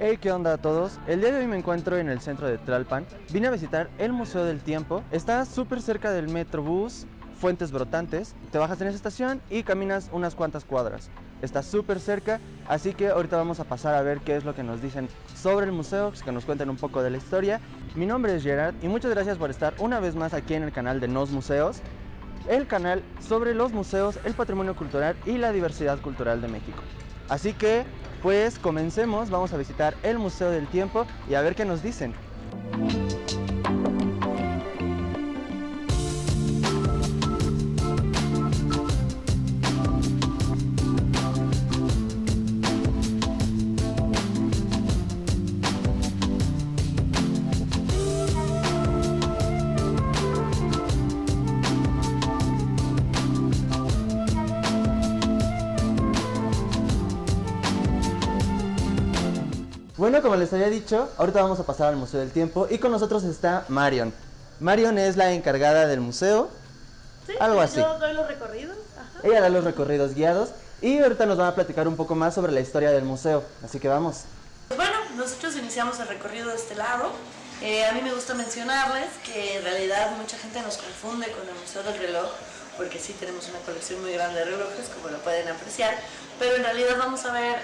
Hey, ¿qué onda a todos? El día de hoy me encuentro en el centro de Tlalpan. Vine a visitar el Museo del Tiempo. Está súper cerca del Metrobús Fuentes Brotantes. Te bajas en esa estación y caminas unas cuantas cuadras. Está súper cerca, así que ahorita vamos a pasar a ver qué es lo que nos dicen sobre el museo, que nos cuenten un poco de la historia. Mi nombre es Gerard y muchas gracias por estar una vez más aquí en el canal de Nos Museos, el canal sobre los museos, el patrimonio cultural y la diversidad cultural de México. Así que, pues comencemos, vamos a visitar el Museo del Tiempo y a ver qué nos dicen. Bueno, como les había dicho, ahorita vamos a pasar al Museo del Tiempo y con nosotros está Marion. Marion es la encargada del museo, Sí, algo así. yo doy los recorridos. Ajá. Ella da los recorridos guiados y ahorita nos va a platicar un poco más sobre la historia del museo, así que vamos. Bueno, nosotros iniciamos el recorrido de este lado. A mí me gusta mencionarles que en realidad mucha gente nos confunde con el Museo del Reloj, porque sí tenemos una colección muy grande de relojes, como lo pueden apreciar, pero en realidad vamos a ver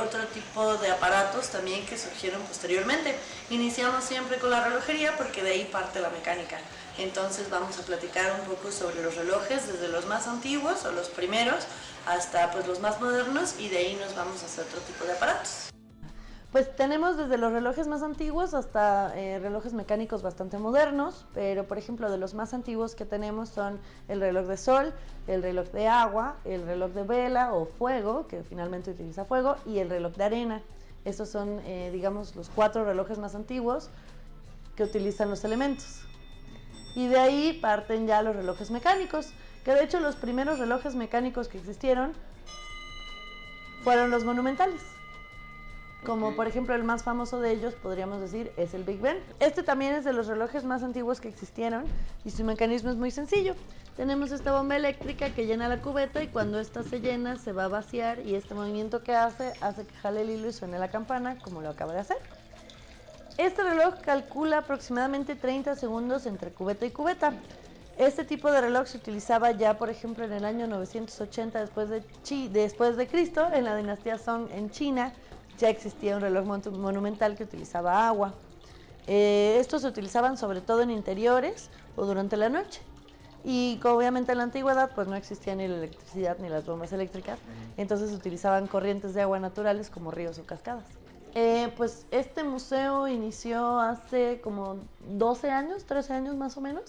otro tipo de aparatos también que surgieron posteriormente. Iniciamos siempre con la relojería porque de ahí parte la mecánica. Entonces vamos a platicar un poco sobre los relojes, desde los más antiguos o los primeros hasta pues los más modernos, y de ahí nos vamos a hacer otro tipo de aparatos. Pues tenemos desde los relojes más antiguos hasta relojes mecánicos bastante modernos, pero por ejemplo de los más antiguos que tenemos son el reloj de sol, el reloj de agua, el reloj de vela o fuego, que finalmente utiliza fuego, y el reloj de arena. Estos son, digamos, los 4 relojes más antiguos que utilizan los elementos. Y de ahí parten ya los relojes mecánicos, que de hecho los primeros relojes mecánicos que existieron fueron los monumentales. Como por ejemplo el más famoso de ellos, podríamos decir, es el Big Ben. Este también es de los relojes más antiguos que existieron y su mecanismo es muy sencillo. Tenemos esta bomba eléctrica que llena la cubeta y cuando esta se llena se va a vaciar, y este movimiento que hace que jale el hilo y suene la campana, como lo acaba de hacer. Este reloj calcula aproximadamente 30 segundos entre cubeta y cubeta. Este tipo de reloj se utilizaba ya, por ejemplo, en el año 980 después de Cristo, en la dinastía Song en China. Ya existía un reloj monumental que utilizaba agua. Estos se utilizaban sobre todo en interiores o durante la noche. Y obviamente en la antigüedad pues no existía ni la electricidad ni las bombas eléctricas, entonces se utilizaban corrientes de agua naturales como ríos o cascadas. Pues este museo inició hace como 12 años, 13 años más o menos.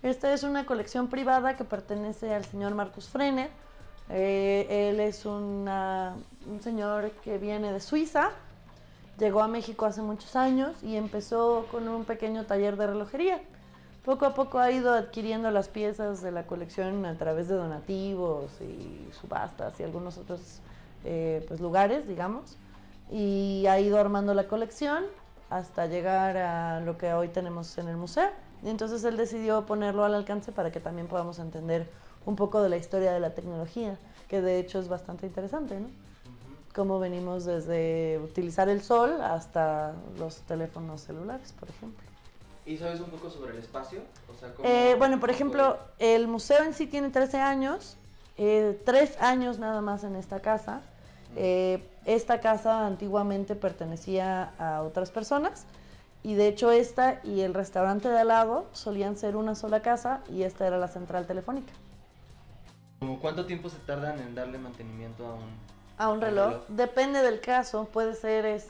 Esta es una colección privada que pertenece al señor Marcus Frener. Él es un señor que viene de Suiza, llegó a México hace muchos años y empezó con un pequeño taller de relojería. Poco a poco ha ido adquiriendo las piezas de la colección a través de donativos y subastas y algunos otros pues lugares, digamos, y ha ido armando la colección hasta llegar a lo que hoy tenemos en el museo. Y entonces él decidió ponerlo al alcance para que también podamos entender un poco de la historia de la tecnología, que de hecho es bastante interesante, ¿no? Cómo venimos desde utilizar el sol hasta los teléfonos celulares, por ejemplo. ¿Y sabes un poco sobre el espacio? O sea, Bueno, por ejemplo, el museo en sí tiene 13 años, 3 años nada más en esta casa. Esta casa antiguamente pertenecía a otras personas, y de hecho esta y el restaurante de al lado solían ser una sola casa, y esta era la central telefónica. ¿Cuánto tiempo se tardan en darle mantenimiento A un reloj, depende del caso, puede ser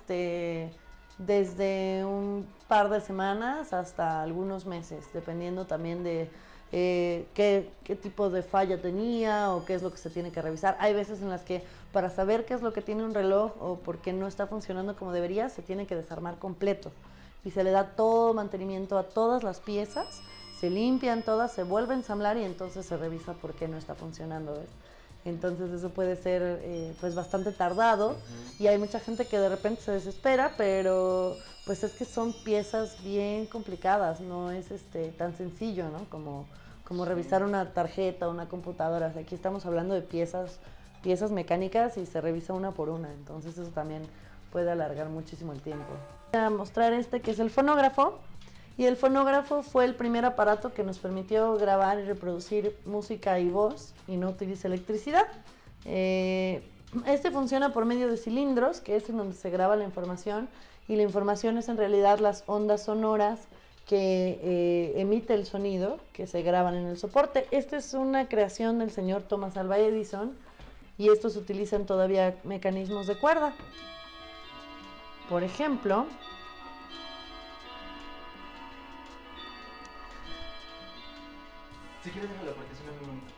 desde un par de semanas hasta algunos meses, dependiendo también de qué tipo de falla tenía o qué es lo que se tiene que revisar. Hay veces en las que para saber qué es lo que tiene un reloj o por qué no está funcionando como debería, se tiene que desarmar completo y se le da todo mantenimiento a todas las piezas, se limpian todas, se vuelve a ensamblar y entonces se revisa por qué no está funcionando, ¿ves? Entonces eso puede ser pues bastante tardado, y hay mucha gente que de repente se desespera, pero pues es que son piezas bien complicadas, no es tan sencillo, ¿no? Como revisar una tarjeta o una computadora. O sea, aquí estamos hablando de piezas mecánicas y se revisa una por una, entonces eso también puede alargar muchísimo el tiempo. Voy a mostrar este que es el fonógrafo. Y el fonógrafo fue el primer aparato que nos permitió grabar y reproducir música y voz y no utiliza electricidad. Este funciona por medio de cilindros, que es en donde se graba la información, y la información es en realidad las ondas sonoras que emite el sonido, que se graban en el soporte. Esta es una creación del señor Thomas Alva Edison, y estos utilizan todavía mecanismos de cuerda. Por ejemplo, si quieres déjalo porque suena muy bonito.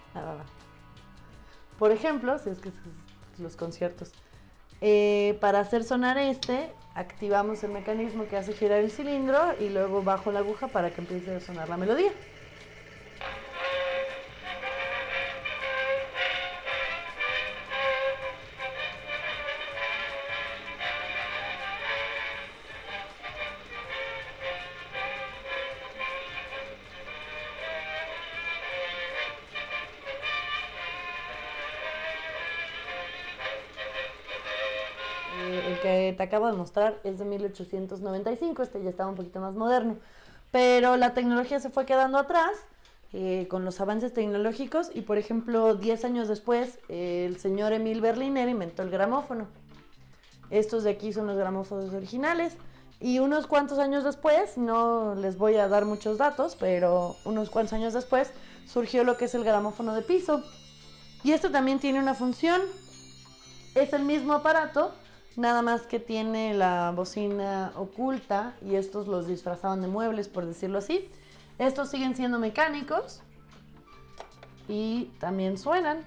Por ejemplo, si es que los conciertos, para hacer sonar activamos el mecanismo que hace girar el cilindro y luego bajo la aguja para que empiece a sonar la melodía. El que te acabo de mostrar es de 1895, este ya estaba un poquito más moderno, pero la tecnología se fue quedando atrás con los avances tecnológicos y, por ejemplo, 10 años después, el señor Emil Berliner inventó el gramófono. Estos de aquí son los gramófonos originales y unos cuantos años después, no les voy a dar muchos datos, pero unos cuantos años después surgió lo que es el gramófono de piso. Y esto también tiene una función, es el mismo aparato, nada más que tiene la bocina oculta y estos los disfrazaban de muebles, por decirlo así. Estos siguen siendo mecánicos y también suenan.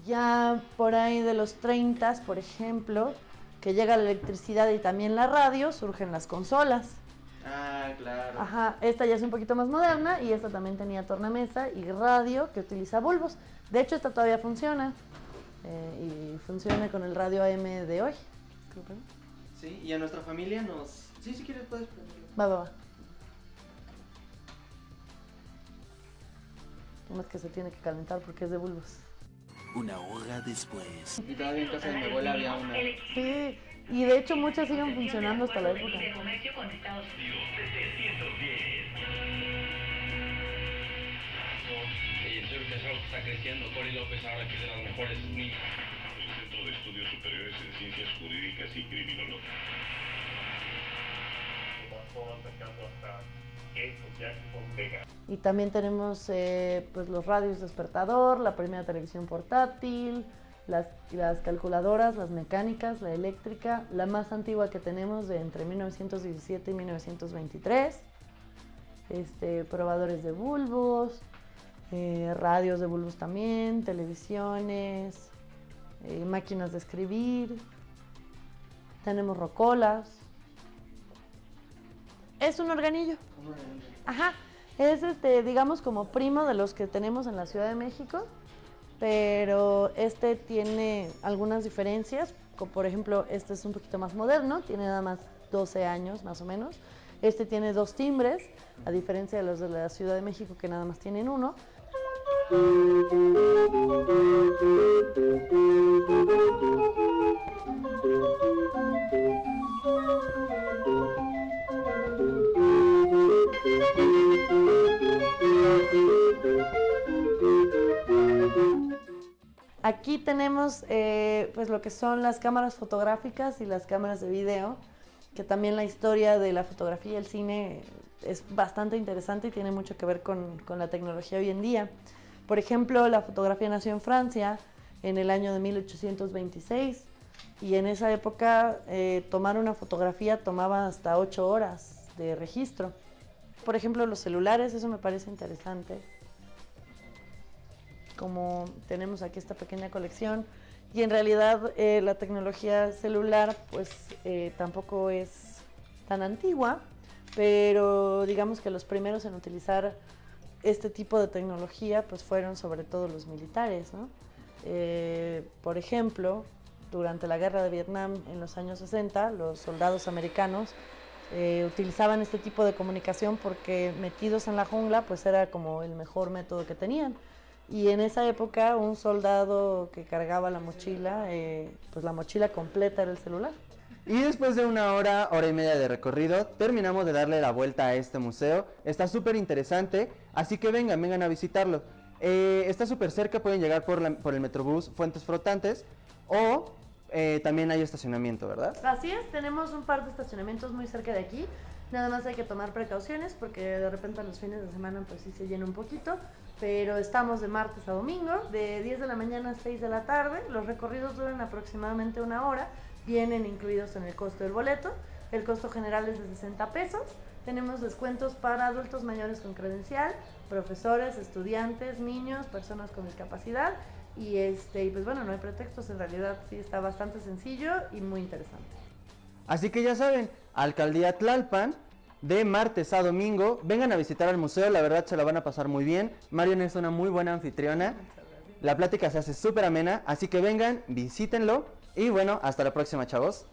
Ya por ahí de los 30, por ejemplo, que llega la electricidad y también la radio, surgen las consolas. Ah, claro. Ajá, esta ya es un poquito más moderna y esta también tenía tornamesa y radio que utiliza bulbos. De hecho, esta todavía funciona y funciona con el radio AM de hoy. Sí, y a nuestra familia nos... Sí, si quieres puedes prenderlo. Va. Nomás que se tiene que calentar porque es de bulbos. Una hora después. Y todavía en casa de mi abuela había una. Sí, y de hecho muchas siguen funcionando hasta la época. De comercio con Estados Unidos. 710. Y el Centro que está creciendo, Cory López ahora que es de las mejores niñas. El Centro de Estudios Superiores en Ciencias Jurídicas y Criminología. Y también tenemos pues los radios despertador, la primera televisión portátil, las calculadoras, las mecánicas, la eléctrica, la más antigua que tenemos de entre 1917 y 1923, probadores de bulbos, radios de bulbos también, televisiones, máquinas de escribir, tenemos rocolas. Es un organillo. Ajá, es digamos como primo de los que tenemos en la Ciudad de México, pero tiene algunas diferencias, como por ejemplo este es un poquito más moderno, tiene nada más 12 años más o menos. Este tiene 2 timbres, a diferencia de los de la Ciudad de México que nada más tienen uno. Aquí tenemos pues lo que son las cámaras fotográficas y las cámaras de video, que también la historia de la fotografía y el cine es bastante interesante y tiene mucho que ver con la tecnología hoy en día. Por ejemplo, la fotografía nació en Francia en el año de 1826 y en esa época tomar una fotografía tomaba hasta 8 horas de registro. Por ejemplo, los celulares, eso me parece interesante. Como tenemos aquí esta pequeña colección y en realidad la tecnología celular pues tampoco es tan antigua, pero digamos que los primeros en utilizar este tipo de tecnología pues fueron sobre todo los militares, ¿no? Por ejemplo, durante la guerra de Vietnam en los años 60, los soldados americanos utilizaban este tipo de comunicación porque metidos en la jungla pues era como el mejor método que tenían. Y en esa época un soldado que cargaba la mochila, pues la mochila completa era el celular. Y después de una hora, hora y media de recorrido, terminamos de darle la vuelta a este museo. Está súper interesante, así que vengan a visitarlo. Está súper cerca, pueden llegar por el Metrobús Fuentes Flotantes o también hay estacionamiento, ¿verdad? Así es, tenemos un par de estacionamientos muy cerca de aquí. Nada más hay que tomar precauciones porque de repente los fines de semana pues sí se llena un poquito. Pero estamos de martes a domingo, de 10 de la mañana a 6 de la tarde. Los recorridos duran aproximadamente 1 hora. Vienen incluidos en el costo del boleto. El costo general es de 60 pesos. Tenemos descuentos para adultos mayores con credencial, profesores, estudiantes, niños, personas con discapacidad. Y pues bueno, no hay pretextos, en realidad sí está bastante sencillo y muy interesante. Así que ya saben, Alcaldía Tlalpan, de martes a domingo, vengan a visitar al museo, la verdad se la van a pasar muy bien. Marion es una muy buena anfitriona, la plática se hace súper amena, así que vengan, visítenlo y bueno, hasta la próxima, chavos.